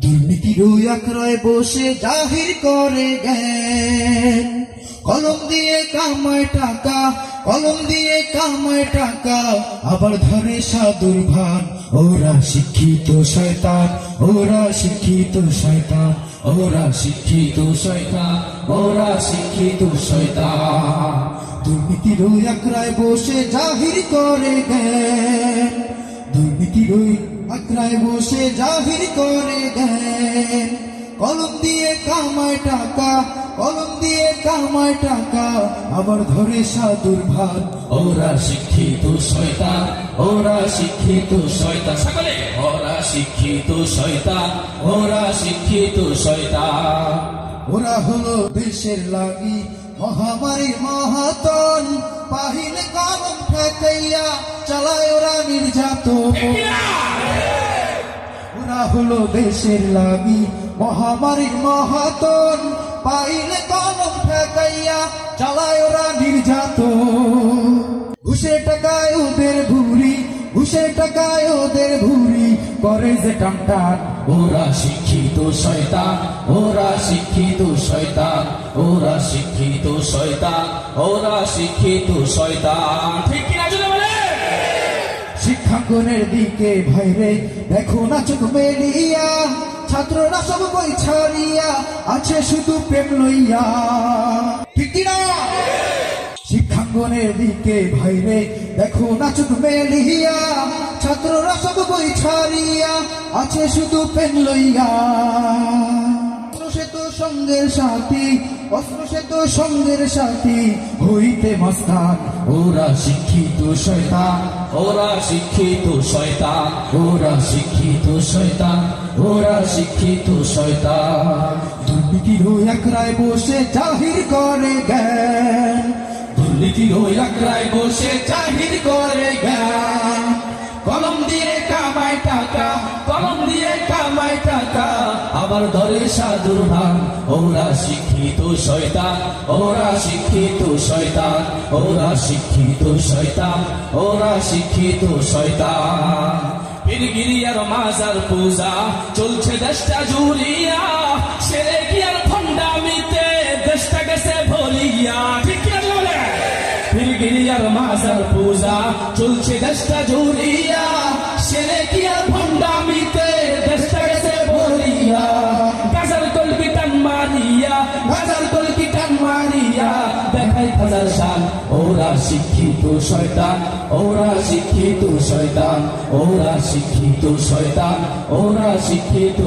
দুর্নীতির ওই আখড়ায় বসে জাহির করে জ্ঞান, কলম দিয়ে কামায় টাকা, কলম দিয়ে কামায় টাকা, আবার ধরে সাধুর ভান। ওরা শিক্ষিত শয়তান, ওরা শিক্ষিত শয়তান, ওরা শিক্ষিত শয়তান, ওরা শিক্ষিত শয়তান। দুর্নীতির ওই আখড়ায় বসে জাহির করে জ্ঞান, দুর্নীতির ওই আখড়ায় বসে জাহির করে জ্ঞান, কলম দিয়ে কামায় টাকা, কলম দিয়ে কামায় টাকা, আবার ধরে সাধুর ভান। ওরা শিক্ষিত শয়তান, ওরা শিক্ষিত শয়তান, সকলে ওরা শিক্ষিত শয়তান, ওরা শিক্ষিত শয়তান। ওরা হলো দেশের লাগি মহামারী মহাতন, পাহিলে কলম ঠেকাইয়া চালায় ওরা নির্যাতন। ওরা হলো দেশের লাগি মহামারীর মহাতন, পাইলে কলম ঠেকাইয়া চালায় ওরা নির্যাতন। ঘুষের টাকায় ওদের ভুরি, ঘুষের টাকায় ওদের ভুরি, করে যে টানটান। ওরা শিক্ষিত শয়তান, ওরা শিক্ষিত শয়তান, ওরা শিক্ষিত শয়তান, ওরা শিক্ষিত শয়তান। ঠিক কিনা জোরে বলে? শিক্ষাঙ্গনের দিকে ভাইরে দেখো না চোখ মেলিয়া, ছাত্ররা সব বই ছাড়িয়া আছে শুধু প্রেম লইয়া। ঠিক কিনা? শিক্ষাঙ্গনের দিকে ভাইরে দেখো না চোখ মেলিয়া, ছাত্ররা সব বই ছাড়িয়া আছে শুধু প্রেম লইয়া। সে তো সঙ্গের সাথী, অস্ত্র সে তো সঙ্গের সাথী, হইতে মস্তান। ওরা শিক্ষিত শয়তান, ওরা শিক্ষিত শয়তান, ওরা শিক্ষিত শয়তান, ওরা শিক্ষিত শয়তান। দুর্নীতির ওই আখড়ায় বসে জাহির করে জ্ঞান, দুর্নীতির ওই আখড়ায় বসে জাহির করে জ্ঞান, কলম দিয়ে কামায় টাকা, কলম দিয়ে কামায় টাকা, আবার ধরে সাধুর ভান। ওরা শিক্ষিত শয়তান, ওরা শিক্ষিত শয়তান, ওরা শিক্ষিত শয়তান, ওরা শিক্ষিত শয়তান। পীরগিরি আর মাজার পূজা চলছে দেশটা জুড়িয়া, সেরে কি আর ভণ্ডামিতে দেশটা গেছে ভরিয়া। ঠিক কিনা বলে? পীরগিরি আর মাজার পূজা চলছে দেশটা জুড়িয়া, সেরে কি আর ভণ্ডামিতে দেশটা গেছে ভরিয়া। গাজার কলকি টান মারিয়া, গাজার কলকি টান মারিয়া, দেখাই হাজার শান। ওরা শিক্ষিত শয়তান, ওরা শিক্ষিত শয়তান, ওরা শিক্ষিত শয়তান, ওরা শিক্ষিত